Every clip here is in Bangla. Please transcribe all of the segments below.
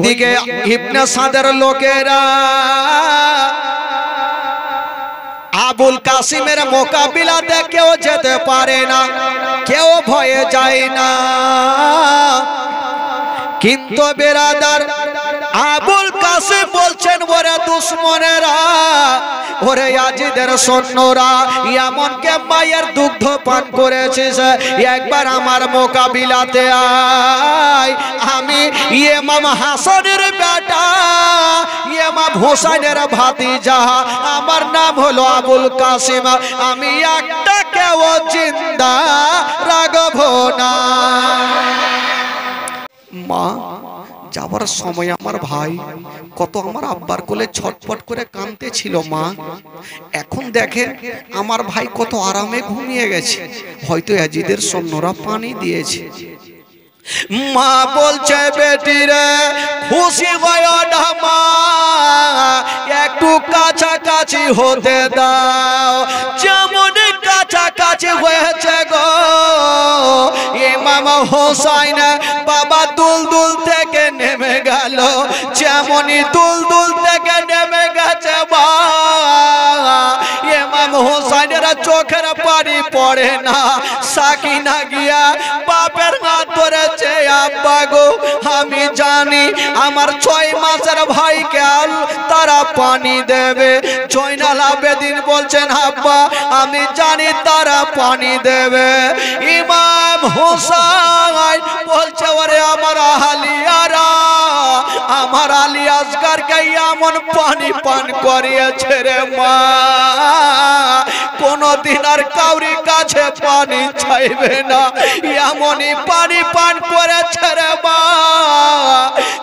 দিকে ইবনে সাদের লোকেরা আবুল কাসিমের মোকাবিলাতে কেউ যেতে পারে না, কেউ ভয়ে যায় না। কিন্তু বেরাদার আবুল কাসিম বলছেন, ওরে দুশ্মনেরা, ওরে ইয়াজিদের সৈন্যরা, এমনকে মায়ের দুগ্ধ পান করেছিস, একবার আমার মোকাবিলাতে আয়। আমি ইমাম হাসানের বেটা, ইমাম হোসেনের ভাতিজা, আমার নাম হলো আবুল কাসিম, আমি একটা কেউ জিন্দা রাখবো না। মা যাবার সময় আমার ভাই কত আমার আব্বার কোলে ছটফট করে কাঁদতেছিল মা। এখন দেখেন আমার ভাই কত আরামে ঘুমিয়ে গেছে, হয়তো ইয়াজিদের সৈন্যরা পানি দিয়েছে। মা বলছে, বেটি রে খুশি হয়ো না মা, একটু কাছাকাছি হতে দাও। যেমন কাছাকাছি হয়েছে গো ইমাম হোসেন বাবা দুলদুল থেকে নেমে গেল, যেমনই দুলদুল থেকে নেমে গেছে মা, ইমাম হোসেনের চোখের পানি পড়ে না। সাকিনা গিয়া বাপের হাত ধরেছে, আব্বা গো আমি জানি আমার 6 মাসের ভাইকে তারা পানি দেবে। জয়নাল আবেদিন বলছেন, আব্বা আমি জানি তারা পানি দেবে। ইমাম হোসেন বলছে, ওরে আমার আহলিয়ারা, আমার আলী আসগরকে এমন পানি পান করিয়েছে রে মা, কোনদিন আর কাউরি কাছে পানি চাইবে না, এমনই পানি পান করেছে রে মা,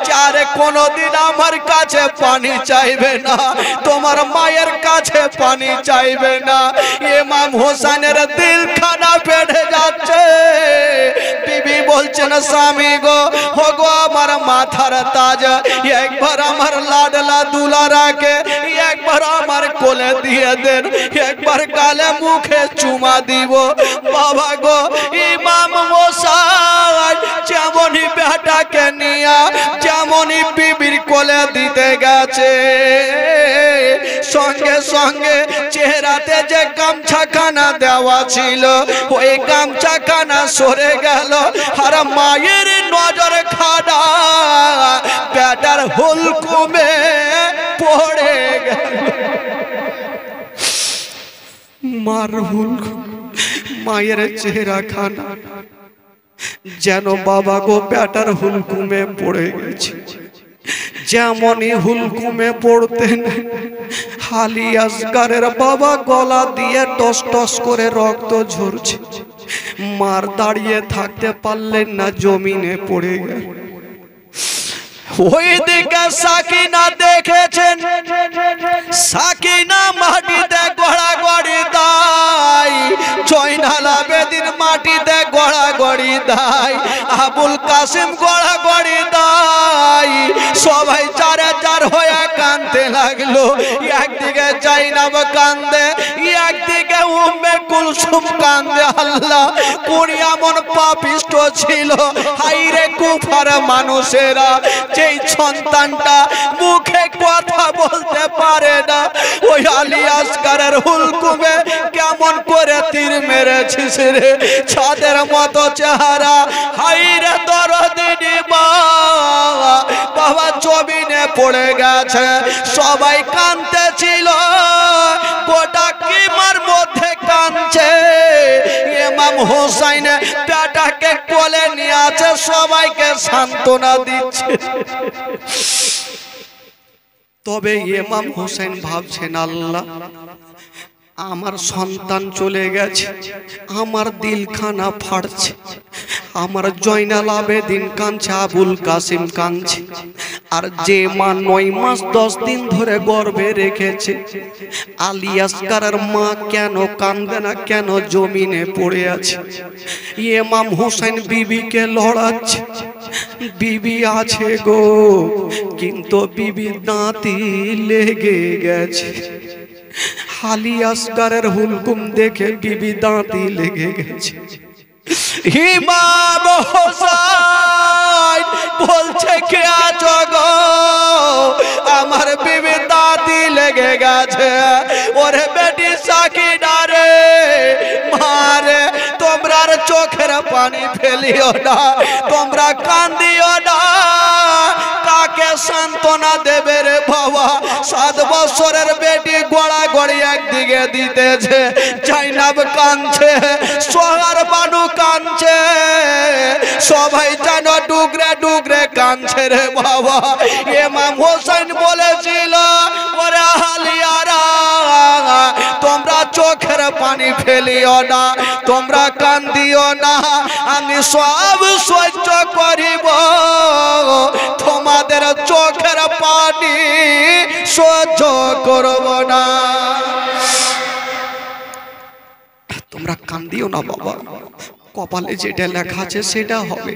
যারে কোনদিন আমার কাছে পানি চাইবে না, তোমার মায়ের কাছে পানি চাইবে না। ইমাম হোসেনের দিলখানা বেড়ে যাচ্ছে। বিবি বলছেন, স্বামী গো, হো গো আমার মাথার তাজ, একবার আমার লাডলা দুলারাকে একবার আমার কোলে দিয়ে দেন, একবার গালে মুখে চুমা দিব। বাবা গো ইমাম হোসেন যেমনই বেটাকে নিয়া যেমনই বিবির কোলে দিতে গেছে, সঙ্গে সঙ্গে চেহারাতে যে গামছাখানা দেওয়া ছিল ওই গামছাখানা সরে গেল, আর মায়ের নজর খানা বেটার হুলকুমে পড়ে গেল। মার হুলকুম, মায়ের চেহারা খানা যেন বাবা গো বেটার হুলকুমে পড়ে গেছে। যেমনই হুলকুমে পড়তেন আলী আসগরের বাবা গলা দিয়ে টস টস করে রক্ত ঝরছে। মার দাঁড়িয়ে থাকতে পারলেন না, জমিনে পড়ে গেল। ওই দিকে সাকিনা দেখেছেন, সাকিনা মাটিতে গড়াগড়ি দেয়, জয়নাল আবেদিন মাটিতে গড়াগড়ি দেয়, আবুল কাসিম গড়াগড়ি দেয়, সবাই চারে চার হয়ে কাঁদতে লাগলো। একদিকে জাইনাব কান্দে, একদিকে উম্মে কুলসুম কান্দে। আল্লাহ কোন এমন পাপিষ্ট ছিল, হাইরে কুফার মানুষেরা, যেই সন্তানটা মুখে কথা বলতে পারে না, ওই আলী আসগরের হুলকুমে কেমন করে তীর মেরেছিস রে, ছাদের মতো চেহারা, হাইরে দরদিনী বাবা জমিনে পড়ে গেছে। সবাই কাঁদতেছিল, গোটা কিমার মধ্যে কাঁদছে। ইমাম হোসেন বেটাকে কোলে নিয়ে আছে, সবাইকে সান্ত্বনা দিচ্ছে। তবে ইমাম হোসেন ভাবছেন, আল্লাহ আমার সন্তান চলে গেছে, আমার দিলখানা ফাড়ছে, আমার জয়নাল আবেদিন কাঁদছে, আবুল কাসিম কাঁদছে, আর যে মা 9 মাস 10 দিন ধরে গর্ভে রেখেছে, আলী আসগরের মা কেন কাঁদবে না, কেন জমিনে পড়ে আছে? ইমাম হোসেন বিবিকে লড়াচ্ছে, বিবি আছে গো, কিন্তু বিবি দাঁতি লেগে গেছে। আলী আসগরের হুলকুম দেখে বিবি দাঁতি লেগে গেছে। ইমাম হোসেন বলছে, কে আছো গো? পানি ফেলিও না, তোমরা কান্দিও না। কাকে সান্ত্বনা দেবে রে বাবা? 7 বছরের বেটি গোড়া গড়ি একদিকে দিতেছে, জাইনাব কাঁদছে, সোহার বানু কাঁদছে, সবাই যেন ডুগরে ডুগরে কাঁদছে রে বাবা। ইমাম হোসেন বলেছিল, ওরে আলিয়ারা, তোমরা চোখের পানি ফেলিও না, তোমরা কান্দিও না, আমি সব সহ্য করিব, তোমাদের চোখের পানি সহ্য করব না। তোমরা কান্দিও না বাবা, কপালে যেটা লেখা আছে সেটা হবে।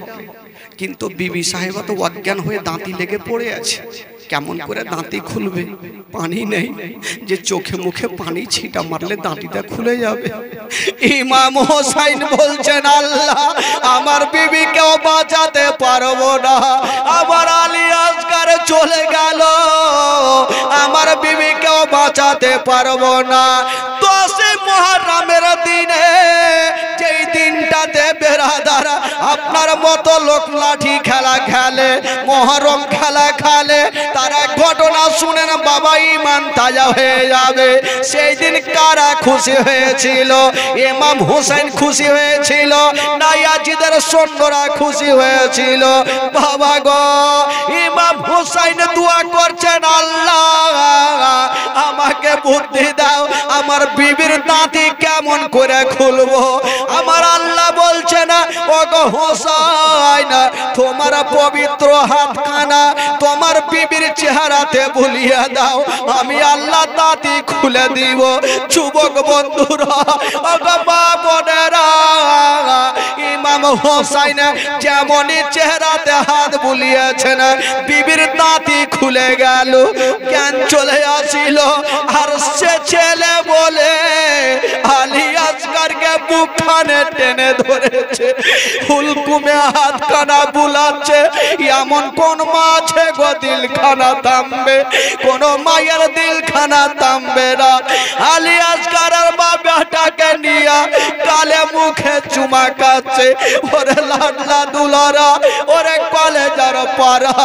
কিন্তু বিবি সাহেবা তো অজ্ঞান হয়ে দাঁতি লেগে পড়ে আছে, কেমন করে দাঁতি খুলবে? পানি নেই যে চোখে মুখে পানি ছিটা মারলে দাঁতিটা খুলে যাবে। ইমাম হোসেন বলছেন, আল্লাহ আমার বিবিকেও বাঁচাতে পারবো না, আমার আলী আসগার চলে গেল, আমার বিবিকেও বাঁচাতে পারবো না। 10 মুহররমের দিনে, যেই দিনটাতে বেরাদার আপনার মতো লোক লাঠি খেলা খেলে, মহরম খেলা খেলে, তারা ঘটনা শুনেন বাবা ঈমান তাজা হয়ে যাবে। সেই দিন কারা খুশি হয়েছিল? ইমাম হোসেন খুশি হয়েছিল, না ইয়াজিদের সৈন্যরা খুশি হয়েছিল? বাবা গো, ইমাম হোসেন দোয়া করছেন, আল্লাহ আমাকে বুদ্ধি দাও, আমার বিবির দাঁতি কেমন করে খুলবো। আমার আল্লাহ বলছে না, ও গো হোসেন, তোমার পবিত্র হাতখানা তোমার বিবির চেহারাতে বুলিয়ে দাও, আমি আল্লাহ দাঁতি খুলে দিব। যুবক বন্ধুরা, ও গো মা বোনেরা, ইমাম হোসেন যেমনই চেহারাতে হাত বুলিয়েছেন, বিবির দাঁতি খুলে গেল, জ্ঞান চলে আসিল। আর সে ছেলে বলে আলী আসগারকে বুকখানে টেনে ধরেছে, হুলকুমে হাতখানা বুলাচ্ছে। এমন কোন মা আছে গো দিলখানা থামবে? কোন মায়ের দিলখানা থামবে না। আলী আসগারের মা বেটাকে নিয়ে কালে মুখে চুমা খাচ্ছে, ওরে লাডলা দুলারা, ওরে কলেজার পাড়া,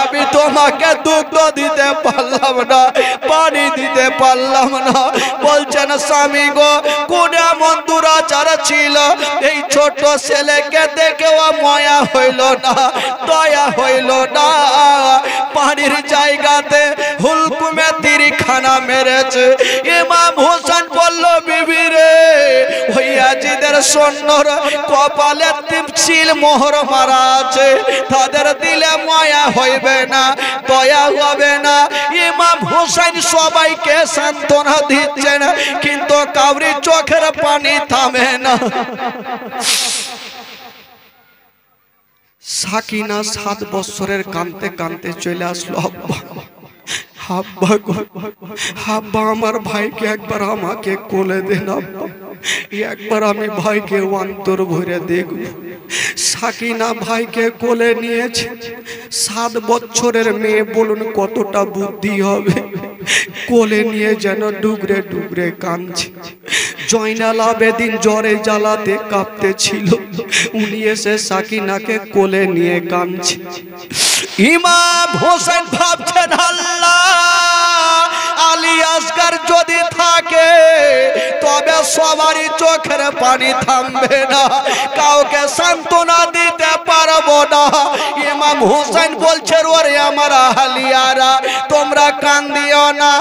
আমি তোমাকে দুধ দিতে পারলাম না, পানি দিতে পারলাম না। বলছেন স্বামী গো, কোন এমন দুরাচার ছিল, এই ছোট ছেলেকে দেখেও মায়া হইল না, দয়া হইল না। পানির জায়গাতে হুলকুমে তিরখানা মেরেছে। ইমাম হোসেন বলল, বিবি রে, ওই ইয়াজিদের সৈন্যর কপালে তিপছিল মোহর মারা আছে, তাদের দিলে মায়া হইবে না, দয়া হবে না। ইমাম হোসেন সবাইকে সান্ত্বনা দিচ্ছেন, কিন্তু কাউরি চোখের পানি থামে না। সাকিনা 7 বছরের কাঁদতে কাঁদতে চলে আসলো, আব্বা আব্বা গো, আব্বা আমার ভাইকে একবার আমাকে কোলে দেন আব্বা, একবার আমি ভাইকে অন্তর ভরে দেখব। সাকিনা ভাইকে কোলে নিয়েছে। 7 বছরের মেয়ে, বলুন কতটা বুদ্ধি হবে? কোলে নিয়ে যেন ডুগরে ডুগরে কাঁদছে। জয়নাল আবেদিন জ্বরে জ্বালাতে কাঁপতে ছিল, উনি এসে সাকিনাকে কোলে নিয়ে কাঁদছে। ইমাম হোসেন ভাবছেন, আল্লাহ আলী আসগার যদি থাকে তবে সবারই চোখের পানি থামবে না, কাউকে সান্ত্বনা দিতে পারবো না। ইমাম হোসেন বলছে, ওরে আমার আলিয়ারা, তোমরা কান্দিও না,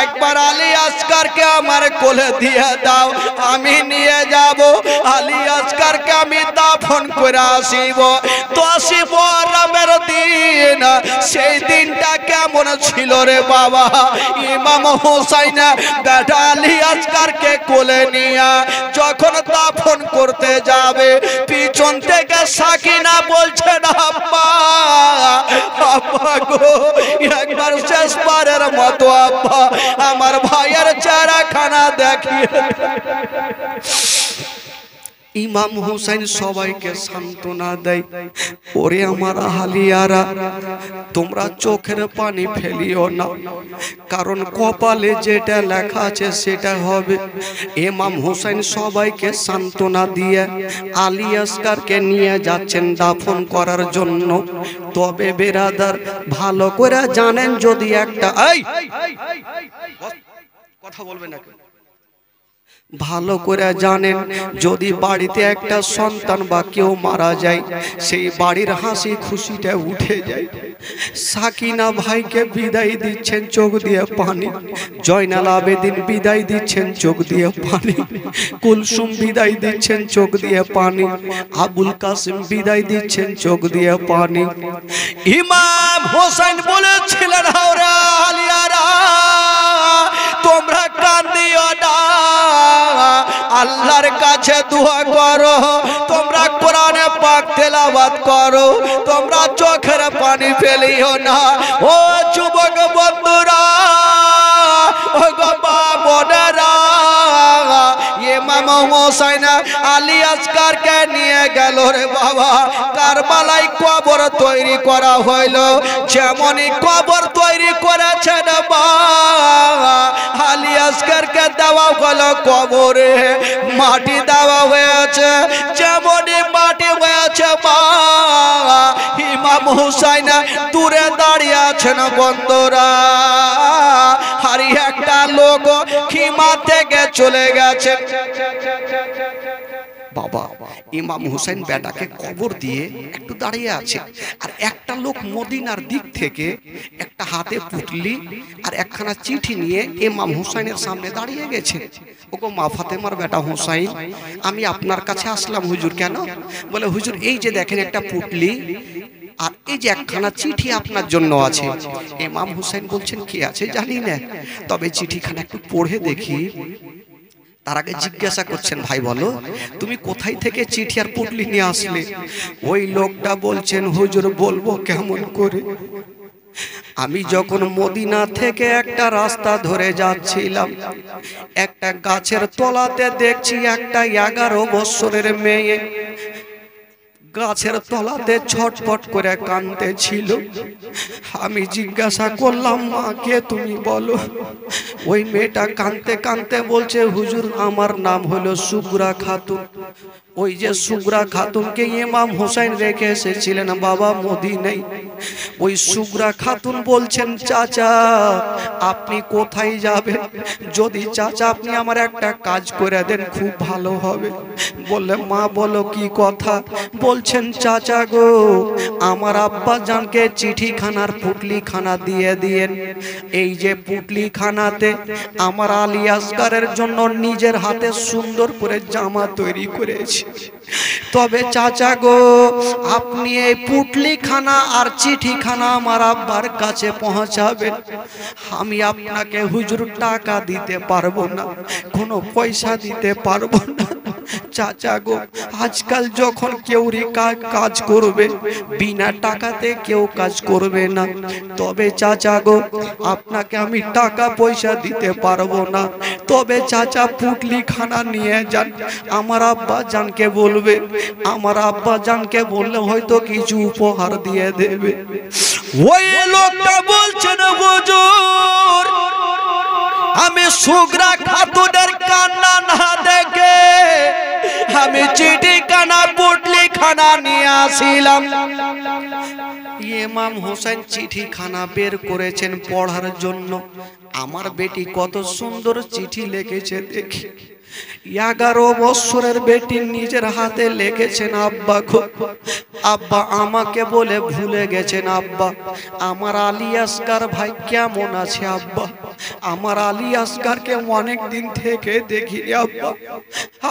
একবার আলী আসগারকে আমার কোলে দিয়ে দাও, আমি নিয়ে যাব, আলী আসগারকে আমি দাফন করে আসিব। 10 মুহররমের দিন, সেই দিনটা কেমন ছিল রে বাবা? ইমাম হোসেন বেটা আলী আসগারকে কোলে নিয়ে যখন দাফন করতে যাবে, পিছন থেকে সাকিনা বলছে, আব্বা আব্বা গো, একবার শেষবারের মতো আব্বা আমার ভাইয়ের চেহারাখানা দেখিয়ে। ইমাম হুসাইন সবাইকে সান্ত্বনা দেয়, ওরে আমার আহলিয়ারা, তোমরা চোখের পানি ফেলিও না, কারণ কপালে যেটা লেখা আছে সেটা হবে। ইমাম হুসাইন সবাইকে সান্ত্বনা দিয়ে আলী আসগারকে নিয়ে যাচ্ছেন দাফন করার জন্য। তবে বেরাদার ভালো করে জানেন, যদি একটা কথা বলবে না, ভালো করে জানেন, যদি বাড়িতে একটা সন্তান বা কেউ মারা যায়, সেই বাড়ির হাসি খুশিটা উঠে যায়। সাকিনা ভাইকে বিদায় দিচ্ছেন চোখ দিয়ে পানি, জয়নাল আবেদিন বিদায় দিচ্ছেন চোখ দিয়ে পানি, কুলসুম বিদায় দিচ্ছেন চোখ দিয়ে পানি, আবুল কাসিম বিদায় দিচ্ছেন চোখ দিয়ে পানি। ইমাম হোসেন বলেছিলেন, হাওরা আলিয়ারা, তোমরা কান্দিও না, আল্লাহর কাছে দোয়া করো, তোমরা কোরআনে পাক তেলাওয়াত করো, তোমরা চোখের পানি ফেলিও না। ও যুবক বন্ধুরা, ও গো বোনেরা, ইমাম হোসেন আলী আসগারকে নিয়ে গেল রে বাবা, কারবালায় কবর তৈরি করা হইল। যেমনই কবর তৈরি করেছেন বাবা, আলী আসগারকে দেওয়া হলো কবরে, মাটি দেওয়া হয়েছে। যেমনই মাটি হয়েছে বাবা, ইমাম হুসাইন দূরে দাঁড়িয়ে আছেন বন্ধুরা, আর একটা লোক খিমা থেকে চলে গেছে। বাবা, ইমাম হুসাইন বেটাকে কবর দিয়ে একটু দাঁড়িয়ে আছে, আর একটা লোক মদিনার দিক থেকে একটা হাতে পুটলি আর একখানা চিঠি নিয়ে ইমাম হুসাইনের সামনে দাঁড়িয়ে গেছে। ওগো মা ফাতেমার বেটা হুসাইন, আমি আপনার কাছে আসলাম হুজুর। কেন? বলে, হুজুর এই যে দেখেন একটা পুটলি আর এই যে একখানা চিঠি আপনার জন্য আছে। ইমাম হুসাইন বলছেন, কি আছে জানি না, তবে চিঠিখানা একটু পড়ে দেখি। তার আগে জিজ্ঞাসা করছেন, ভাই বলো তুমি কোথায় থেকে চিঠি আর পুটলি নিয়ে আসলে? ওই লোকটা বলছেন, হুজুর বলবো কেমন করে, আমি যখন মদিনা থেকে একটা রাস্তা ধরে যাচ্ছিলাম, একটা গাছের তলাতে দেখছি একটা 11 বছরের মেয়ে গাছের তলাতে ছটফট করে কাঁদতেছিল। আমি জিজ্ঞাসা করলাম, মা কে তুমি বলো? ওই মেয়েটা কাঁদতে কাঁদতে বলছে, হুজুর আমার নাম হলো সুগরা খাতুন। ওই যে সুগরা খাতুনকে ইমাম হোসেন রেখে এসেছিলেন বাবা মদিনায়। ওই সুগরা খাতুন বলছেন, চাচা আপনি কোথায় যাবেন? যদি চাচা আপনি আমার একটা কাজ করে দেন খুব ভালো হবে। বললে, মা বলো কি কথা? বলছেন, চাচা গো, আমার আব্বা জানকে চিঠিখানার পুটলিখানা দিয়ে দিয়েন। এই যে পুটলিখানাতে আমার আলী আসগারের জন্য নিজের হাতে সুন্দর করে জামা তৈরি করেছি। তবে চাচা গো, আপনি এই পুটলিখানা আর চিঠিখানা আমার আব্বার কাছে পৌঁছাবেন। আমি আপনাকে হুজুর টাকা দিতে পারবো না, কোনো পয়সা দিতে পারবো না। চাচা গো, আজকাল যখন কেউ কাজ করবে বিনা টাকাতে কেউ কাজ করবে না। তবে চাচা গো, আপনাকে আমি টাকা পয়সা দিতে পারবো না। তবে চাচা পুটলিখানা নিয়ে যান, আমার আব্বা জানকে বলবে, আমার আব্বা জানকে বললে হয়তো কিছু উপহার দিয়ে দেবে। ওই লোকটা বলছেন, হুজুর আমি সুগরা খাতুনের কান্না না দেখে আমি চিঠিখানা পুটলিখানা নিয়ে আসিলাম। ইমাম হোসেন চিঠিখানা বের করেছেন পড়ার জন্য। আমার বেটি কত সুন্দর চিঠি লিখেছে দেখি। 11 বছরের বেটি নিজের হাতে লিখেছেন, আব্বা গো, আব্বা আমাকে বলে ভুলে গেছেন। আব্বা আমার আলী আসগার ভাই কেমন আছে? আব্বা আমার আলী আসগারকে অনেক দিন থেকে দেখিনি। আব্বা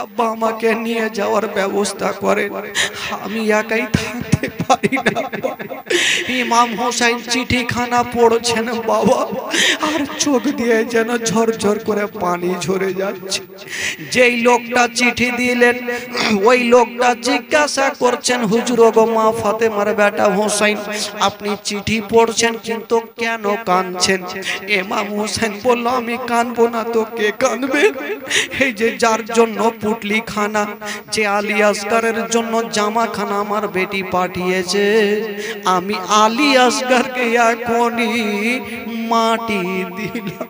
আব্বা আমাকে নিয়ে যাওয়ার ব্যবস্থা করেন, আমি একাই থাকতে পারি না। ইমাম হোসেন চিঠিখানা পড়ছেন বাবা, আর চোখ দিয়ে যেন ঝরঝর করে পানি ঝরে যাচ্ছে। যেই লোকটা চিঠি দিলেন ওই লোকটা জিজ্ঞাসা করছেন, হুজুর গো মা ফাতেমার বেটা হোসেন, আপনি চিঠি পড়ছেন কিন্তু কেন কাঁদছেন? ইমাম হোসেন হোসেন বলল আমি কানবো না তো কে কানবে? এই যে যার জন্য পুটলি খানা, যে আলী আসগরের জন্য জামা খানা আমার বেটি পাঠিয়েছে, আমি আলী আসগরকে এখনই মাটি দিলাম।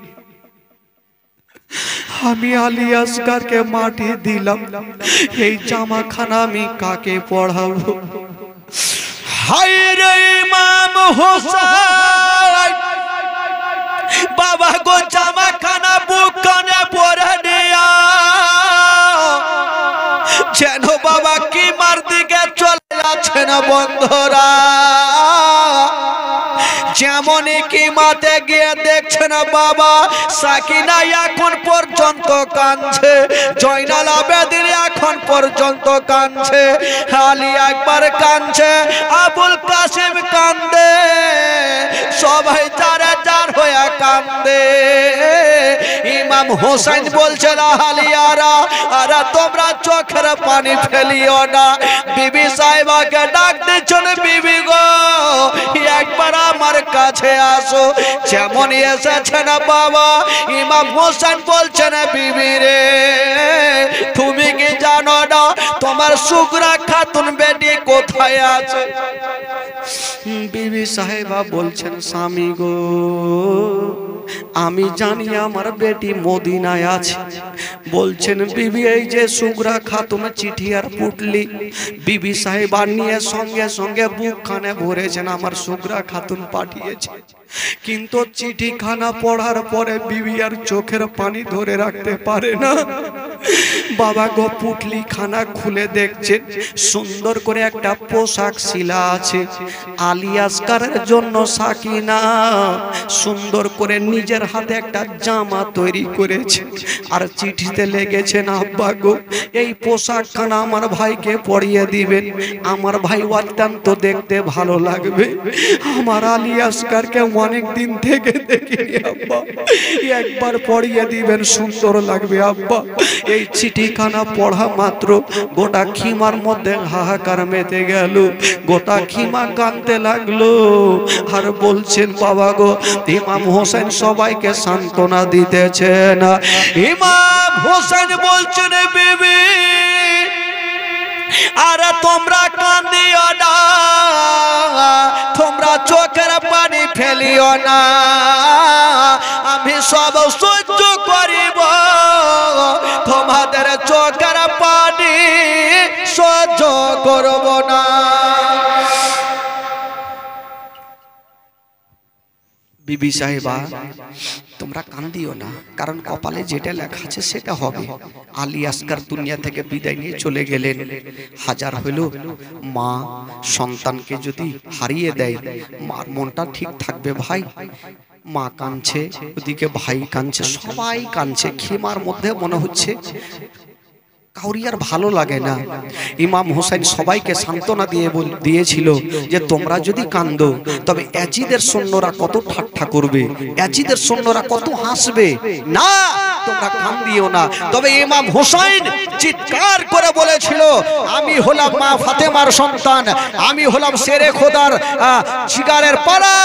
আমি আলী আসগরকে মাটি দিলাম। এই জামা খানা আমি কাকে পড়াবো? হায় রে ইমাম হোসেন, বাবা গো জামা খানা বুক কানে পরে নিয়া যেন বাবা কি মার দিকে চলে যাচ্ছে না বন্ধুরা। যেমনই কি মাতে গিয়ে দেখছে না বাবা সাকিনা এখন পর্যন্ত কাঁদছে, জয়নাল আবেদিন এখন পর্যন্ত কাঁদছে, আলী একবার কাঁদছে, আবুল কাসিম কান্দে, সবাই যারা যার হয়ে কান্দে। ইমাম হোসেন বলছে আলিয়ারা, আরে তোমরা চোখের পানি ফেলিও না। বিবি সাহেবাকে ডাক দিচ্ছেন, বিবি গো একবার আমার কাছে আসো। যেমন এসেছে না বাবা, ইমাম হোসেন বলছেন বিবি রে তুমি কি জানো না তোমার সুগরা খাতুন বেটি কোথায় আছে? বিবি সাহেবা বলছেন স্বামী গো আমি জানি আমার বেটি মদিনায় আছে। বলছেন বিবি এই যে সুগরা খাতুন চিঠি আর পুটলি বিবি সাহেবা নিয়ে সঙ্গে সঙ্গে বুকখানে ভরেছেন, আমার সুগরা খাতুন পাঠিয়েছে। কিন্তু চিঠিখানা পড়ার পরে বিবি আর চোখের পানি ধরে রাখতে পারে না। বাবা গো পুটলি খানা খুলে দেখছেন সুন্দর করে একটা পোশাক শিলা আছে, আলী আসগরের জন্য সাকিনা সুন্দর করে নিজের হাতে একটা জামা তৈরি করেছে আর চিঠিতে লেগেছেন আব্বা গো এই পোশাক খানা আমার ভাইকে পরিয়ে দিবেন, আমার ভাই অত্যন্ত দেখতে ভালো লাগবে। আমার আলী আসগরকে অনেক দিন থেকে দেখিনি আব্বা, একবার পরিয়ে দিবেন সুন্দর লাগবে আব্বা। এই চিঠিখানা পড়া মাত্র গোটা খিমার মধ্যে হাহাকার মেতে গেল, গোটা খিমা কাঁদতে লাগলো আর বলছেন বাবা গো ইমাম হোসেন সবাইকে সান্ত্বনা দিতেছেন। ইমাম হোসেন বলছেন বিবি আরে তোমরা কাঁদিও না, তোমরা চোখের পানি ফেলিও না, আমি সব সহ্য করিব, তোমাদের চোখের পানি সহ্য করব না। বিবি সাহেবা তোমরা কান্দিও না, কারণ কপালে যেটা লেখা আছে সেটা হবে। আলী আসগর দুনিয়া থেকে বিদায় নিয়ে চলে গেলেন। হাজার হইল মা সন্তানকে যদি হারিয়ে দেয় মার মনটা ঠিক থাকবে ভাই? মা কাঁদছে, ওদিকে ভাই কাঁদছে, সবাই কাঁদছে, খিমার মধ্যে মনে হচ্ছে কাউরি আর ভালো লাগে না। ইমাম হোসেন সবাইকে সান্ত্বনা দিয়েছিল যে তোমরা যদি কান্দো তবে ইয়াজিদের সৈন্যরা কত ঠাট্টা করবে, ইয়াজিদের সৈন্যরা কত হাসবে, না তোমরা কান্দিও না। তবে ইমাম হোসেন চিৎকার করে বলেছিল আমি হলাম মা ফাতেমার সন্তান, আমি হলাম শেরে খোদার জিগারের পাড়া,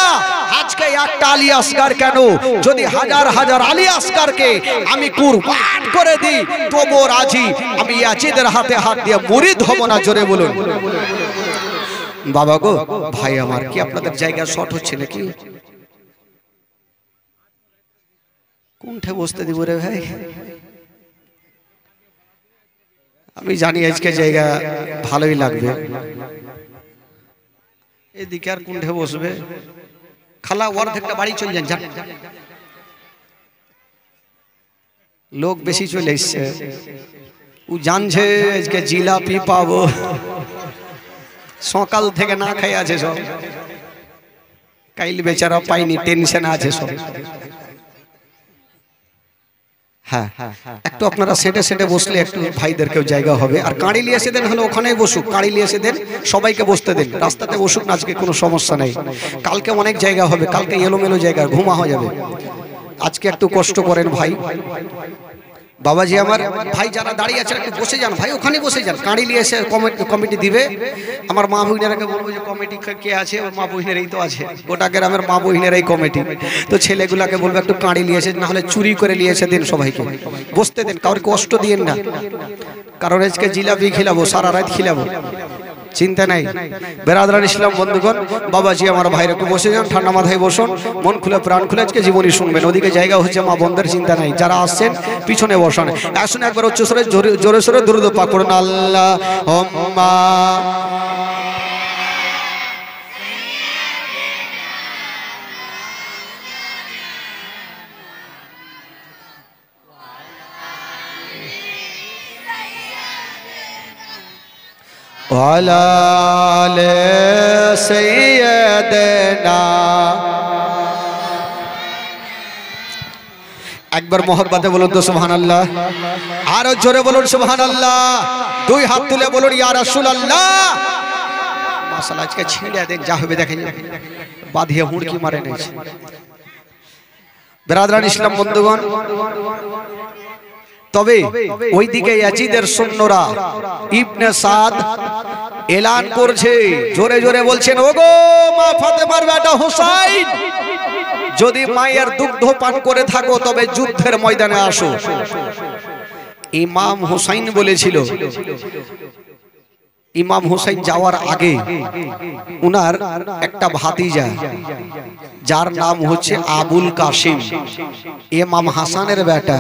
আজকে একটা আলী আসগর কেন, যদি হাজার হাজার আলী আসগরকে আমি কুরবান করে দিই তবুও রাজি, আমি ইয়াজিদের হাতে হাত দিয়ে মুরিদ হব না। জোরে বলুন বাবা গো। ভাই আমার কি আপনাদের জায়গা শর্ট হচ্ছে নাকি? কোনটা বসতে দিব রে ভাই? আমি জানি আজকে জায়গা ভালোই লাগবে। এদিকে আর কোনটা বসবে? খালা অর্ধেকটা বাড়ি চলে যান, লোক বেশি চলে এসছে, ও জানছে আজকে জিলাপি পাবো, সকাল থেকে না খাই আছে সব, কাইল বেচারা পাইনি, টেনশন আছে সব। হ্যাঁ একটু আপনারা সেটে সেটে বসলে একটু ভাইদেরকেও জায়গা হবে। আর কাঁড়ি নিয়ে এসে দেন, হলে ওখানেই বসুক, কাঁড়ি নিয়ে এসে দেন, সবাইকে বসতে দেন, রাস্তাতে বসুক না, আজকে কোনো সমস্যা নেই। কালকে অনেক জায়গা হবে, কালকে এলোমেলো জায়গা ঘুমা হয়ে যাবে, আজকে একটু কষ্ট করেন ভাই। বাবাজি আমার ভাই যারা দাঁড়িয়ে আছেন একটু বসে যান ভাই, ওখানে বসে যান। কাঁড়ি নিয়ে এসে কমিটি দিবে। আমার মা বহিনেরাকে বলবো যে কমিটি কে আছে, মা বহিনেরাই তো আছে, গোটা গ্রামের মা বহিনেরাই কমিটি। তো ছেলেগুলাকে বলবো একটু কাঁড়ি নিয়ে এসে, না হলে চুরি করে নিয়ে এসে দিন, সবাইকে বসতে দেন, কাউকে কষ্ট দিয়েন না। কারণ আজকে জিলাপি খিলাবো, সারা রাত খিলাবো, চিন্তা নাই। বেরাদরান ইসলাম বন্ধুগণ, বাবাজি আমার ভাইরা একটু বসে যান, ঠান্ডা মাথায় বসুন, মন খুলে প্রাণ খুলে আজকে জীবনী শুনবেন। ওদিকে জায়গা হচ্ছে মা বন্ধের, চিন্তা নাই। যারা আসছেন পিছনে বসান। আসুন একবার উচ্চ স্বরে জোরে সরে দুরূদ পাক করুন। আল্লাহুম্মা ওয়ালা আলে সাইয়্যিদানা। একবার মোহব্বতে বলুন তো সুবহানাল্লাহ, আরো জোরে বলুন সুবহানাল্লাহ, দুই হাত তুলে বলুন ইয়া রাসূলুল্লাহ। মাশাআল্লাহ, আজকে ছিঁড়ে দেন, যা হবে দেখেন, বাঁধিয়ে হুড়কি মারে নিয়েছে। বেরাদরান ইসলাম বন্ধুগণ, তবে ওইদিকে ইয়াজিদের সৈন্যরা ইবনে সাদ এলান করছে, জোরে জোরে বলছেন, ওগো মা ফাতেমার বেটা হুসাইন, যদি মায়ের দুগ্ধ পান করে থাকো তবে যুদ্ধের ময়দানে আসো। ইমাম হুসাইন বলেছিল, ইমাম হুসাইন যাওয়ার আগে উনার একটা ভাতিজা, যার নাম হচ্ছে আবুল কাসিম, ইমাম হাসানের বেটা,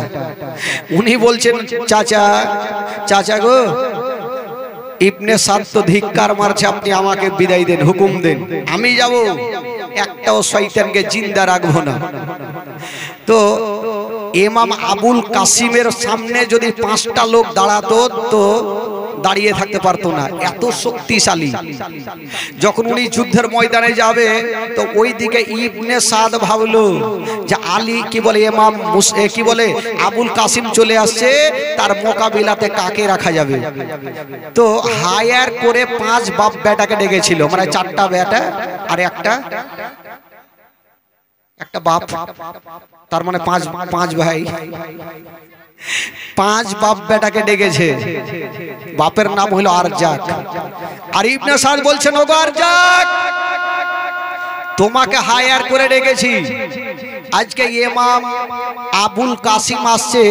উনি বলছেন, চাচা চাচা গো, ইবনে সাদ তো ধিক্কার মারছে, আপনি আমাকে বিদায় দেন, হুকুম দেন, আমি যাব, একটাও শয়তানকে জিন্দা রাখবো না। তো ইমাম আবুল কাসিমের সামনে যদি 5টা লোক দাঁড়াতো তো দাঁড়িয়ে থাকতে পারতো না, এত শক্তিশালী। যখন উনি যুদ্ধের ময়দানে যাবে তো ওইদিকে ইবনে সাদ ভাবলো যে আলী কি বলে, ইমাম কি বলে, আবুল কাসিম চলে আসছে, তার মোকাবিলাতে কাকে রাখা যাবে। তো হায়ার করে 5 বাপ বেটাকে ডেকেছিল, মানে 4টা বেটা আর একটা বাপ, তার মানে 5 ভাই, 5 বাপ বেটাকে ডেকেছে। বাপের নাম হলো আরজাক। আর ইবনে সাদ বলছেন, ওগো আরজাক, তোমাকে হায়ার করে ডেকেছি, আজকে ইমাম আবুল কাসিম আসছে,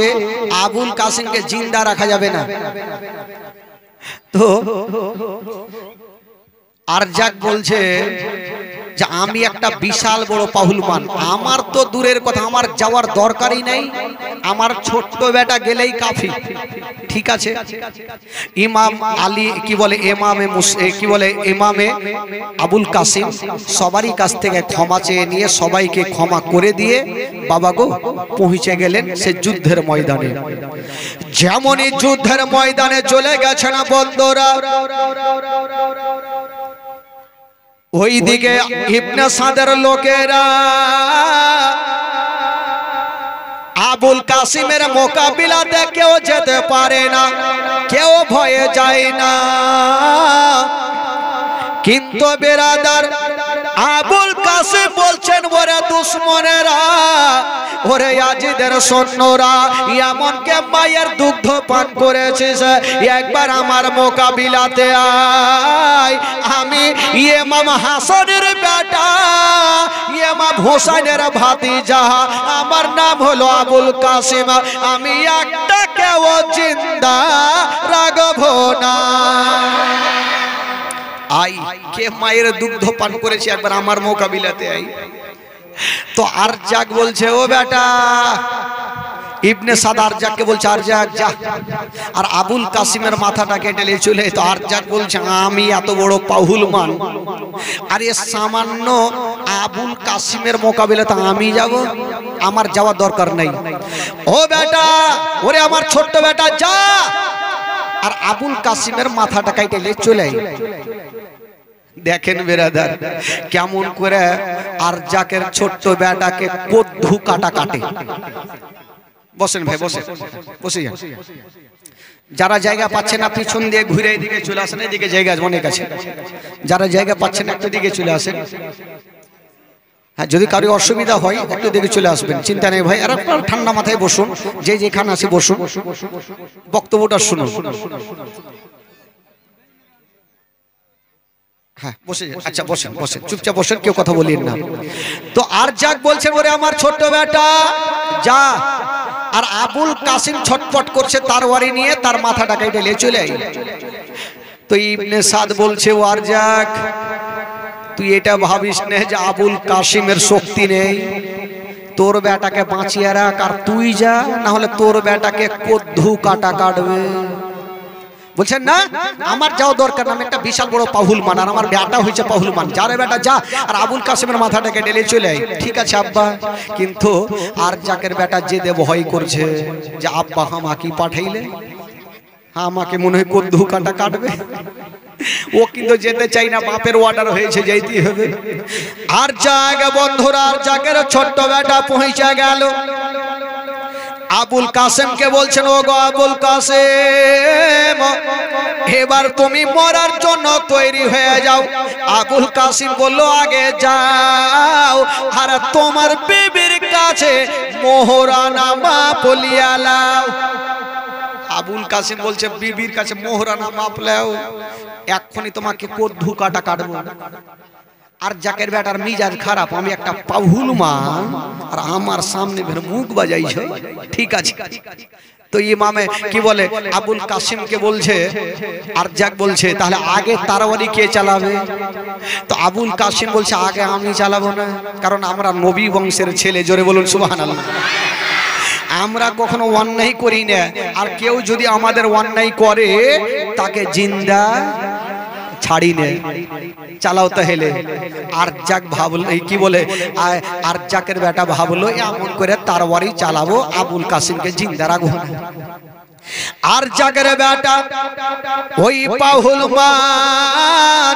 আবুল কাসিমকে জিন্দা রাখা যাবে না। তো আরজাক বলছে যে আমি একটা বিশাল বড় পাহুলমান, আমার তো দূরের কথা, আমার যাওয়ার দরকারই নাই, আমার ছোট্ট বেটা গেলেই কাফি। ঠিক আছে, ইমাম আলী কি বলে, ইমামে আবুল কাসিম সবারই কাছ থেকে ক্ষমা চেয়ে নিয়ে সবাইকে ক্ষমা করে দিয়ে বাবা গো পৌঁছে গেলেন সে যুদ্ধের ময়দানে। যেমনই যুদ্ধের ময়দানে চলে গেছে না বন্ধুরা, ওইদিকে ইবনে সাদের লোকেরা আবুল কাসিমের মোকাবিলাতে কেউ যেতে পারে না, কেউ ভয়ে যায় না। কিন্তু বেরাদার আবুল কাসিম বলছেন, ওরে দুশ্মনেরা, ওরে ইয়াজিদের সৈন্যরা, এমনকে মায়ের দুগ্ধ পান করেছিস, একবার আমার মোকাবিলাতে আয়। আমি ইমাম হাসানের বেটা, ইমাম হুসাইনের ভাতিজা, আমার নাম হলো আবুল কাসিম, আমি একটা কেউ জিন্দা রাখবো না। আই কে মায়ের দুগ্ধ পান করেছে, একবার আমার মোকাবিলাতে আই। তো আরজাক বলছে, ও বেটা, ইবনে সাদ আরজাককে বলছে, আরজাক যা, আর আবুল কাসিমের মাথাটা কেটে নিয়ে চলে। তো আরজাক বলছে, আমি এত বড় পাহুলমান, আর এ সামান্য আবুল কাসিমের মোকাবিলাতে আমি যাব, আমার যাওয়ার দরকার নাই। ও বেটা, ওরে আমার ছোট্ট বেটা, যা, আর আবুল কাসিমের মাথাটা কেটে নিয়ে চলে আই। দেখেন বেরাদার কেমন করে আরজাকের ছোট্ট বেটাকে কদ্দু কাটা কাটে। বসেন ভাই, বসে যান। যারা জায়গা পাচ্ছেন না পিছন দিয়ে ঘুরে এদিকে চলে আসেন, এদিকে জায়গা অনেক আছে। যারা জায়গা পাচ্ছেন একটু দিকে চলে আসেন। হ্যাঁ, যদি কারো অসুবিধা হয় একটু দেখে চলে আসবেন, চিন্তা নেই ভাই। আর আপনার ঠান্ডা মাথায় বসুন, যে যেখানে আছে বসুন, বক্তব্যটা শুনুন। হ্যাঁ বসে, আচ্ছা বসেন বসেন, চুপচাপ বসেন, কেউ কথা বলিয়েন না। তো আর যাক বলছেন, ওরে আমার ছোট্ট বেটা যা। আর আবুল কাসিম ছটপট করছে তরবারি নিয়ে, তার মাথাটাকে ঢেলে চলে আই। তো ইবনে সাদ বলছে, ও আর যাক, তুই এটা ভাবিস না যে আবুল কাসিমের শক্তি নেই, তোর বেটাকে বাঁচিয়ে রাখ আর তুই যা, না হলে তোর বেটাকে কদ্দু কাটা কাটবে। বলছেন না আমার যাও দরকার না, আমি একটা বিশাল বড় পাহুলমান, আর আমার বেটা হয়েছে পাহুলমান, যারে বেটা যা, আর আবুল কাসিমের মাথাটাকে ঢেলে চলে আয়। ঠিক আছে আব্বা। কিন্তু আর যাকের বেটা জেদে ভয় করছে যে আব্বা আমাকে পাঠাইলে আমাকে মনে হয় কদ্দু কাটা কাটবে, ও কিন্তু যেতে চাই না, বাপের অর্ডার হয়েছে যেতেই হবে। আর জায়গা বন্ধুরা, আর জাকের ছোট্ট বেটা পৌঁছে গেল। আবুল কাসেমকে বলছেন, ও গো আবুল কাসেম, এবার তুমি মরার জন্য তৈরি হয়ে যাও। আবুল কাসিম বলল, আগে যাও আর তোমার বিবির কাছে মোহরানামা বলিয়া লাও। আবুল কাসিম বলছে, বিবির কাছে মোহরানামা লাও, এক্ষুনি তোমাকে কদ্দু কাটা কাটবো। আর জাকের বেটার মিজাজ খারাপ, আমি একটা পাহুল মান আর আমার সামনে ফের মুখ বাজাইছে। ঠিক আছে। তো ইমামে কি বলে, আবুল কাসিমকে বলছে, আর যাক বলছে, তাহলে আগে তরবারি কে চালাবে? তো আবুল কাসিম বলছে, আগে আমি চালাবো না, কারণ আমরা নবী বংশের ছেলে। জোরে বলুন সুবহানাল্লাহ। আমরা কখনো অন্যায় করি না, আর কেউ যদি আমাদের অন্যায় করে তাকে জিন্দা ছাড়ি নে, চালাও তাহলে। আর যাক ভাবল, কি বলে, আর যাকের বেটা ভাবলো এমন করে তরবারি চালাবো, আবুল কাসিমকে জিন্দা রাখবো। আর জাকের বেটা ওই পাহুলমান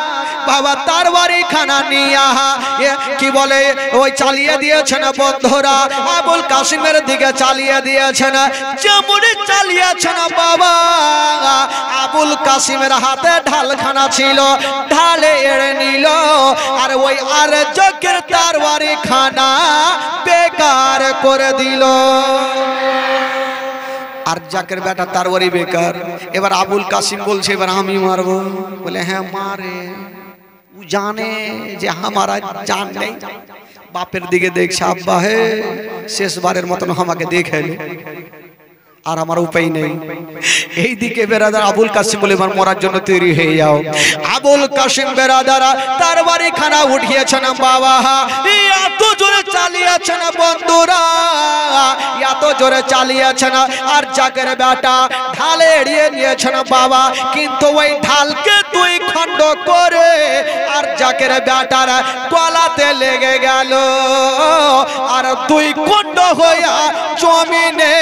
বাবা তরবারি খানা নিয়া কি বলে ওই চালিয়ে দিয়েছেন বন্ধুরা, আবুল কাসিমের দিকে চালিয়ে দিয়েছেন। যেমন চালিয়েছেন বাবা, আবুল কাসিমের হাতে ঢালখানা ছিল, ঢালে এড়ে নিল, আর ওই আর জাকের তরবারি খানা বেকার করে দিল। আর জাকের বেটা তরবারি বেকার। এবার আবুল কাসিম বলছে, এবার আমি মারবো। বলে হ্যাঁ মারে, ও জানে যে আমারা জান নেই। বাপের দিকে দেখছে, আব্বা হে শেষবারের মতন আমাকে দেখে আর আমার উপায় নেই। এই দিকে বেরাদার আবুল কাসিম বলে, এবার মরার জন্য তৈরি হয়ে যাও। আবুল কাসিম বেরাদারা তরবারি খানা উঠিয়েছেন বাবা, এত জোরে চালিয়েছেন বন্ধুরা, এত জোরে চালিয়েছেন। আর জাকের বেটা ঢালে এড়িয়ে নিয়েছেন বাবা, কিন্তু ওই ঢালকে দুই খণ্ড করে আর জাকের বেটার গলাতে লেগে গেল, আর দুই খণ্ড হইয়া জমিনে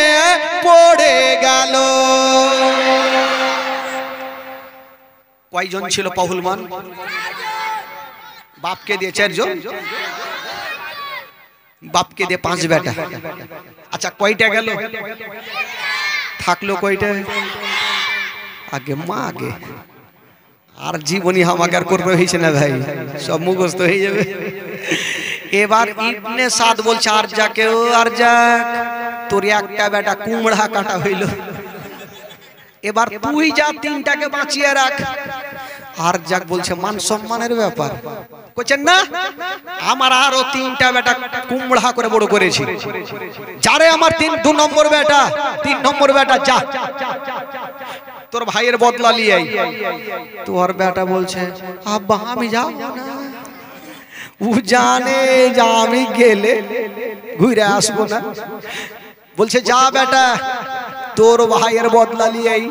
পড়ে গেল। কয়জন ছিল পাহুলমান? বাপকে দিয়ে 4 জন, বাপকে দিয়ে 5 বেটা। আচ্ছা কয়টা গেল? থাকলো কয়টা? আগে মা আগে। আর জীবনী হামাকার করতে হয়েছে না ভাই, সব মুখস্থ হয়ে যাবে। এবার ইবনে সাদ বলছে, আর যাকে, ও আর যাক, তোর একটা বেটা কুমড়া কাটা হইল, এবার তুই যা 3টাকে বাঁচিয়ে রাখ। আর যাক বলছে, মান সম্মানের ব্যাপার, কইছেন না আমার আরো 3টা বেটা কুমড়া করে বড় করেছি, যারে আমার 2 নম্বর বেটা, 3 নম্বর বেটা যা তোর ভাইয়ের বদলা লিয়ে আই। তোর বেটা বলছে, আব্বা আমি যাও না, ও জানে যে আমি গেলে ঘুরে আসবো না। বলছে, যা বেটা তোর ভাইয়ের বদলা লিয়ে আই।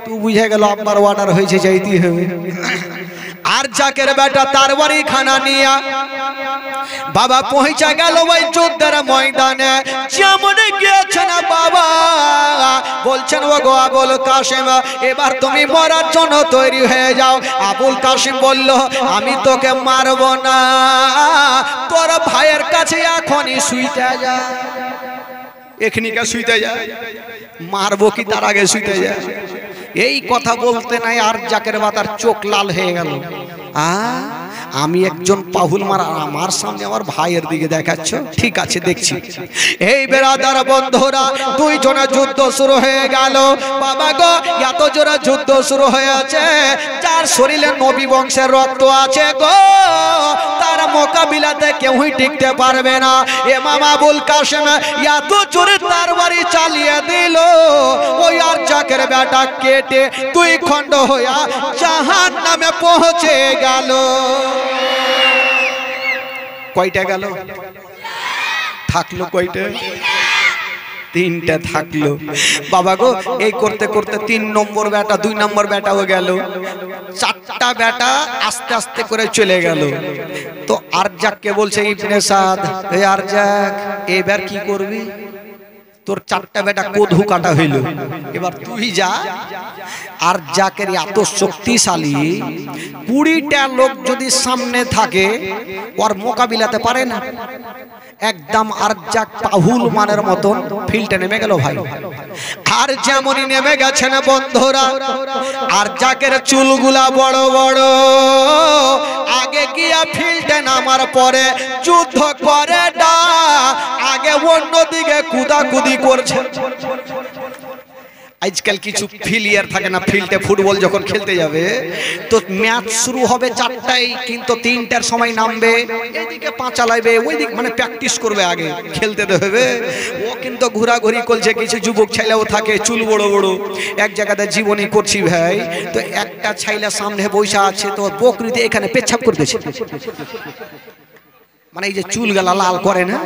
তুই বুঝে গেল আব্বার অর্ডার হয়েছে, যাইতেই হবে। আর জাকের বেটা তরবারি খানা নিয়া বাবা পৌঁছে গেল ওই যুদ্ধের ময়দানে। যেমন গিয়েছেন বাবা বলছেন, ও গো আবুল কাসিম, এবার তুমি মরার জন্য তৈরি হয়ে যাও। আবুল কাসিম বলল, আমি তোকে মারবো না, তোর ভাইয়ের কাছে এখনই শুইতে যা। এখনিকা শুইতে যা, মারবো কি তার আগে শুইতে যা। এই কথা বলতে নাই আর জাকের বাতার চোখ লাল হয়ে গেল। আমি একজন পাহুল মার, আমার সামনে আমার ভাইয়ের দিকে দেখাচ্ছ, ঠিক আছে দেখছি। এই বেরাদার বন্ধুরা, দুইজনের যুদ্ধ শুরু হয়ে গেল। বাবা গো, এত জোরে যুদ্ধ শুরু হয়েছে, যার শরীরে নবী বংশের রক্ত আছে গো, তার মোকাবিলাতে কেউই টিকতে পারবে না। ইমাম আবুল কাসেম এত জোরে তরবারি চালিয়ে দিল, ওই আরজাকের বেটা কেটে দুই খণ্ড হইয়া জাহান্নামে পৌঁছে গেল। কয়টা গেল? থাকলো কয়টা? তিনটা থাকলো। বাবা গো, এই করতে করতে 3 নম্বর বেটা, 2 নম্বর বেটাও গেল, 4টা বেটা আস্তে আস্তে করে চলে গেল। তো আরজাককে বলছে ইবনে সাদ, এই আরজাক এবার কি করবি? তোর 4টা বেটা কদু কাটা হইল, এবার তুই যা। আর জাকের এত শক্তিশালী, 20টা লোক যদি সামনে থাকে ওর মোকাবিলাতে পারে না। একদম আরজাক পাহুল মানের মতন ফিল্ডে নেমে গেল ভাই। আর যেমনই নেমে গেছেন বন্ধুরা, আরজাকের চুলগুলা বড় বড়, আগে গিয়া ফিল্ডে নামার পরে যুদ্ধ করে না, আগে অন্যদিকে কুদাকুদি করছে। আজকাল কিছু ফিলিয়ার থাকে না, ফিল্ডে ফুটবল যখন খেলতে যাবে তো ম্যাচ শুরু হবে 4টায়, কিন্তু 3টার সময় নামবে, এদিকে পাঁচা লাইবে, ওইদিকে মানে প্র্যাকটিস করবে, আগে খেলতে তো হবে। ও কিন্তু ঘোরাঘুরি করছে, কিছু যুবক ছেলেও থাকে চুল বড় বড়, এক জায়গাতে জীবনী করছি ভাই। তো একটা ছেলে সামনে বসে আছে, তো বকরিতে এখানে পেচ্ছাপ করতেছে, মানে এই যে চুল গালা লাল করে না।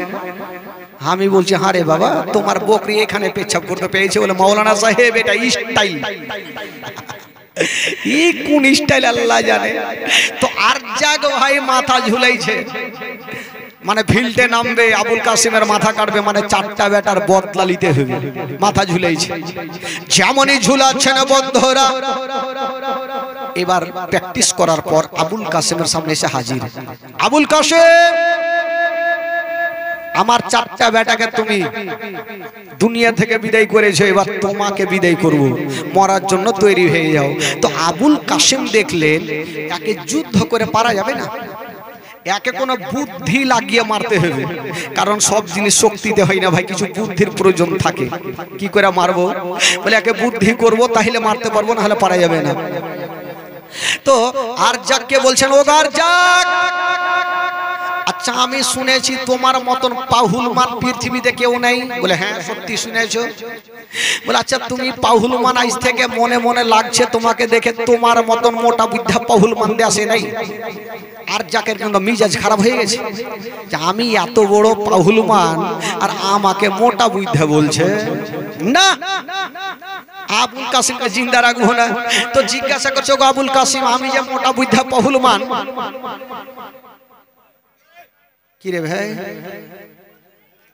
আমি বলছি, হারে বাবা, তোমার বকরি এখানে পেচ্ছাপ করতে পেয়েছে বলে মৌলানা সাহেব এটা স্টাইল। এই কোন স্টাইল আল্লাহ জানে। তো আরজাক ভাই মাথা ঝুলাইছে, মানে ফিল্ডে নামবে, আবুল কাসিমের মাথা কাটবে, মানে 4টা বেটার বদলা নিতে হবে, মাথা ঝুলাইছে। যেমনই ঝুলাচ্ছেন বন্ধুরা, এবার প্র্যাকটিস করার পর আবুল কাসিমের সামনে এসে হাজির। আবুল কাসিম, আমার 4টা বেটাকে তুমি দুনিয়া থেকে বিদায় করেছো, এবার তোমাকে বিদায় করব, মরার জন্য তৈরি হয়ে যাও। তো আবুল কাসিম দেখলেন একে যুদ্ধ করে পারা যাবে না, একে কোনো বুদ্ধি লাগিয়ে মারতে হবে, কারণ সব জিনিস শক্তিতে হয় না ভাই, কিছু বুদ্ধির প্রয়োজন থাকে। কি করে মারবো? বলে একে বুদ্ধি করব, তাহলে মারতে পারবো, না হলে পারা যাবে না। তো আরজাককে বলছেন, ও আরজাক, আচ্ছা আমি শুনেছি তোমার মতন পাহুলমান পৃথিবীতে কেউ নেই। বলে হ্যাঁ সত্যি শুনেছো। বলে আচ্ছা তুমি পাহুলমান, আজ থেকে মনে মনে লাগছে তোমাকে দেখে তোমার মতন মোটা বুদ্ধা পাহুলমান আসে নাই। আর জাকের কিন্তু মিজাজ খারাপ হয়ে গেছে যে আমি এত বড় পাহুলমান আর আমাকে মোটা বুদ্ধা বলছে। না, আবুল কাসিমকে জিন্দা রাখবো না। তো জিজ্ঞাসা করছো, আবুল কাসিম আমি যে মোটা বুদ্ধা পাহুলমান, কি রে ভাই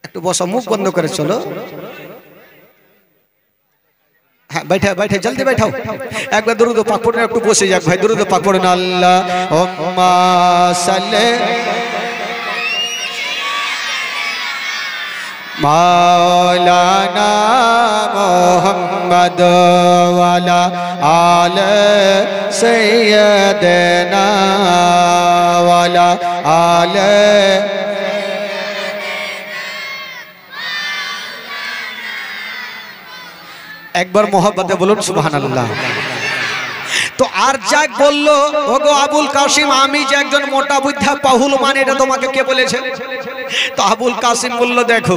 একটু বসো, মুখ বন্ধ করে চলো। হ্যাঁ बैठा बैठे जल्दी बैठाओ, एक बार दुरूद पाक पढ़ने একটু বসে যাক ভাই, दुरूद पाक पढ़ना अल्लाहुम्मा सल्ले मौलाना मुहम्मद वाला आले सैयदना वाला आले। একবার মোহাব্বতে বলুন সুবহানাল্লাহ। তো আরজাক বলল, ওগো আবুল কাসিম আমি যে একজন মোটা বুদ্ধা পাহুলমান, এটা তোমাকে কে বলেছে? তো আবুল কাসিম বলল, দেখো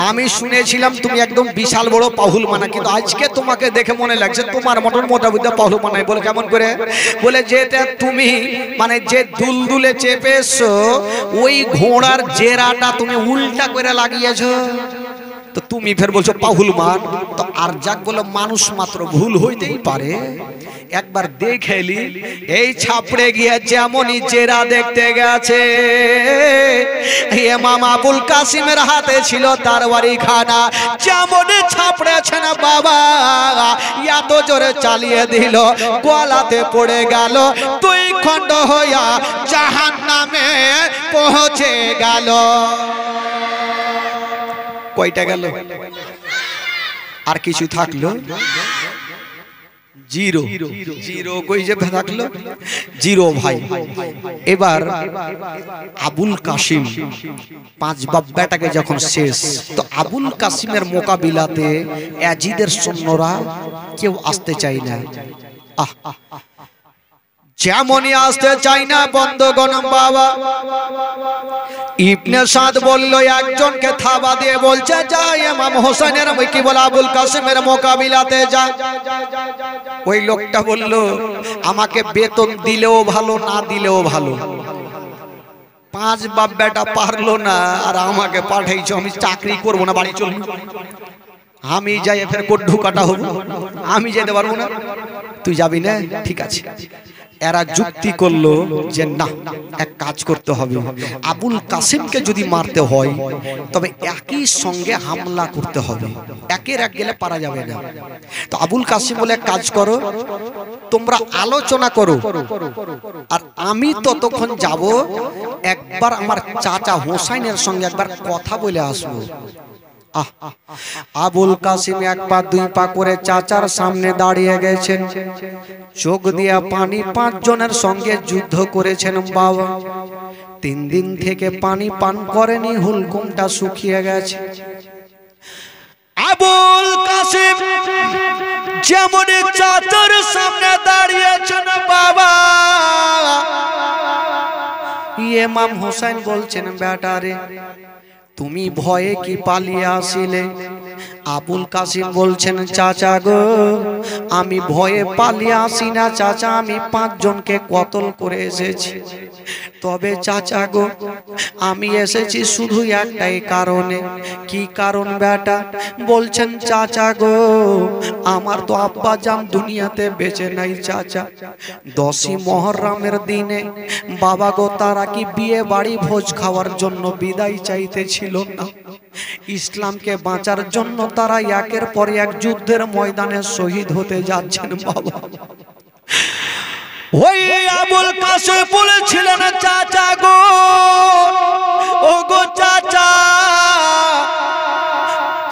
আমি শুনেছিলাম তুমি একদম বিশাল বড় পাহুলমান, কিন্তু আজকে তোমাকে দেখে মনে লাগছে তোমার মতন মোটা বুদ্ধা পাহুলমান নাই। বলে কেমন করে? বলে যেটা তুমি মানে যে দুলদুলে চেপেছো ওই ঘোড়ার জেরাটা তুমি উল্টা করে লাগিয়েছো, তো তুমি ফের বলছো পাহুলমান। তো আরজাক বলে মানুষ মাত্র ভুল হইতেই পারে, একবার দেখেলি এই ছাপড়ে গিয়ে যেমনই চেরা দেখতে গেছে, ইমাম আবুল কাসিমের হাতে ছিল তরবারি খানা, যেমনই ছাপড়েছেন বাবা এত জোরে চালিয়ে দিল গলাতে পড়ে গেল, দুই খণ্ড হইয়া জাহান্নামে পৌঁছে গেল। কয়টা গেল? আর কিছু থাকলো? জিরো জিরো কই যে থাকলো জিরো ভাই। এবার আবুল কাসিম পাঁচ বাপ বেটাকে যখন শেষ, তো আবুল কাসিমের মোকাবিলাতে ইয়াজিদের সৈন্যরা কেউ আসতে চায় না। যেমনই আসতে চাই না বন্ধগণ বাবা, ইবনে সাদ বলল একজনকে থাবা দিয়ে বলছে যা ইমাম হোসেনের কি বলে আবুল কাসিমের মোকাবিলাতে যা। ওই লোকটা বলল আমাকে বেতন দিলেও ভালো না দিলেও ভালো, পাঁচ বাপ বেটা পারলো না আর আমাকে পাঠাইছো, আমি চাকরি করবো না, বাড়ি চলবো, আমি যাই ফের কোট ঢুকাটা হবো, আমি যেতে পারবো না, তুই যাবি না, ঠিক আছে। এরা যুক্তি করলো যে না, এক কাজ করতে হবে, আবুল কাসিমকে যদি মারতে হয় তবে একই সঙ্গে হামলা করতে হবে, একের এক গেলে পারা যাবে না। তো আবুল কাসিম বলে এক কাজ করো, তোমরা আলোচনা করো আর আমি ততক্ষণ যাব, একবার আমার চাচা হোসাইনের সঙ্গে একবার কথা বলে আসবো। আবুল কাসিম এক পা দুই পা করে চাচার সামনে দাঁড়িয়ে গেছেন, চোখ দিয়া পানি, পাঁচজনের সঙ্গে যুদ্ধ করেছেন বাবা, 3 দিন থেকে পানি পান করেনি, হুলকুমটা শুকিয়ে গেছে। আবুল কাসিম যেমন চাচার সামনে দাঁড়িয়েছেন বাবা, ইমাম হোসেন বলছেন বেটারে তুমি ভয়ে কি পালিয়ে আসিলে? আবুল কাসিম বলছেন চাচা গো আমি ভয়ে পালিয়ে আসি না চাচা, আমি 5 জনকে কতল করে এসেছি। তবে চাচা গো আমি এসেছি শুধু একটাই কারণে। কি কারণ বেটা? বলছেন চাচা গো আমার তো আব্বা জান দুনিয়াতে বেঁচে নাই চাচা, 10ই মুহররমের দিনে বাবা গো তারা কি বিয়ে বাড়ি ভোজ খাওয়ার জন্য বিদায় চাইতেছিল না, ইসলামকে বাঁচার জন্য তারা একের পর এক যুদ্ধের ময়দানে শহীদ হতে যাচ্ছেন বাবা। ওই আবুল কাসিম বলেছিলেন চাচা গো, ও গো চাচা,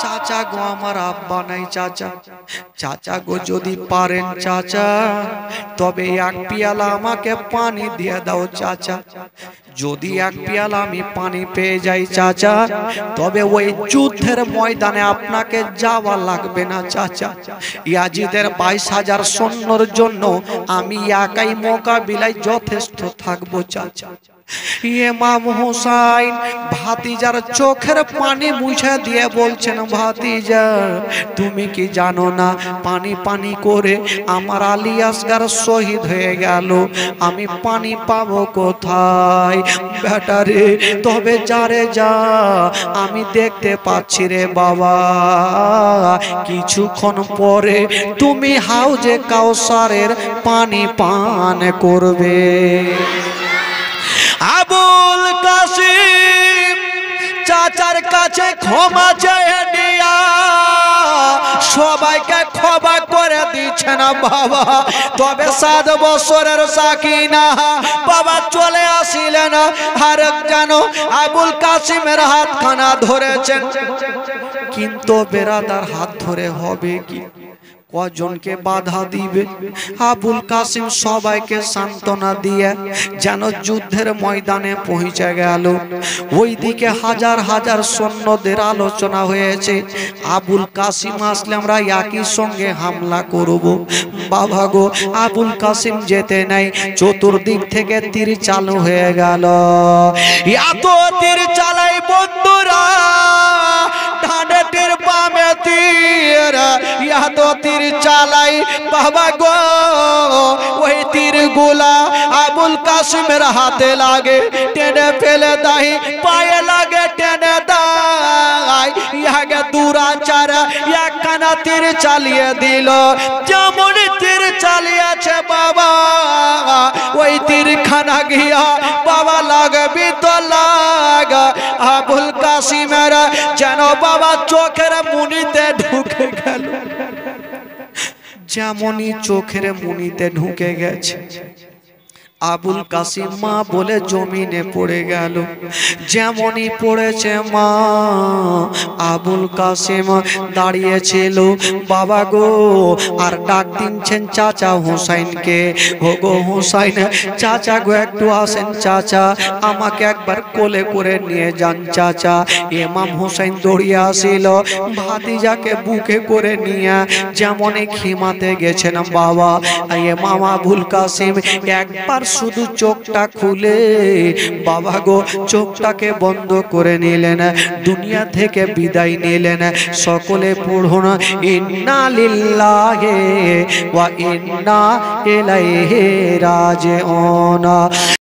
চাচা গো আমার আব্বা নাই চাচা, চাচা গো যদি পারেন চাচা তবে এক পেয়ালা আমাকে পানি দিয়ে দাও চাচা, যদি এক পেয়ালা আমি পানি পেয়ে যাই চাচা তবে ওই যুদ্ধের ময়দানে আপনাকে যাওয়া লাগবে না চাচা, ইয়াজিদের 22,000 সৈন্যর জন্য আমি একাই মোকাবিলায় যথেষ্ট থাকবো চাচা। ইমাম হোসেন ভাতিজার চোখের পানি মুছে দিয়ে বলছেন ভাতিজা তুমি কি জানো না পানি পানি করে আমার আলী আসগার শহীদ হয়ে গেল, আমি পানি পাবো কোথায়? বেটারে তবে যারে যা আমি দেখতে পাচ্ছি রে বাবা, কিছুক্ষণ পরে তুমি হাউজে কাউসারের পানি পান করবে। আবুল কাসিম চাচার কাছে ক্ষমা চেয়ে নিয়া সবাইকে ক্ষমা করে দিচ্ছেন বাবা। তবে 7 বছরের সাকিনা বাবা চলে আসিলেন, আর যেন আবুল কাসিমের হাতখানা ধরেছেন, কিন্তু বেরাদার হাত ধরে হবে কি, কজনকে বাধা দিবে? আবুল কাসিম সবাইকে সান্ত্বনা দিয়ে যেন যুদ্ধের ময়দানে পৌঁছে গেল। ওইদিকে হাজার হাজার সৈন্যদের আলোচনা হয়েছে, আবুল কাসিম আসলে আমরা একই সঙ্গে হামলা করব। বাবা গো আবুল কাসিম যেতে নাই, চতুর্দিক থেকে তীর চালু হয়ে গেল। এত তীর চালাই বন্ধুরা, ডানে তীর বামে তীর, এত তীর চালাই বাবা গো, ওই তীর গুলা আবুল কাসিমের হাতে লাগে, টেনে ফেলে দেয়, পায়ে লাগে টেনে দেয়, ইয়াকে দুরাচার একখানা তীর চালিয়ে দিল। যেমন তীর চালিয়েছে বাবা, ওই তীর খানা গিয়া বাবা লাগবি তো লাগা আবুল কাসিমের যেন বাবা চোখের মুনিতে ঢুকে গেল। যেমনই চোখের মুনিতে ঢুকে গেছে আবুল কাসিম মা বলে জমিনে পড়ে গেল। যেমনই পড়েছে মা, আবুল কাসিম দাঁড়িয়েছিল, বাবা গো, আর ডাক দিচ্ছেন চাচা হুসাইনকে, ও গো হুসাইন, চাচা গো একটু আসেন চাচা, আমাকে একবার কোলে করে নিয়ে যান চাচা। ইমাম হুসাইন দৌড়িয়ে আসিল, ভাতিজাকে বুকে করে নিয়ে যেমনই খিমাতে গেছেন বাবা, ইমাম আবুল কাসিম একবার শুধু চোখটা খুলে বাবা গো চোখটাকে বন্ধ করে নিলেন, দুনিয়া থেকে বিদায় নিলেন। সকলে পড়ুন, ইন্না লিল্লাহি ওয়া ইন্না ইলাইহি রাজিউন।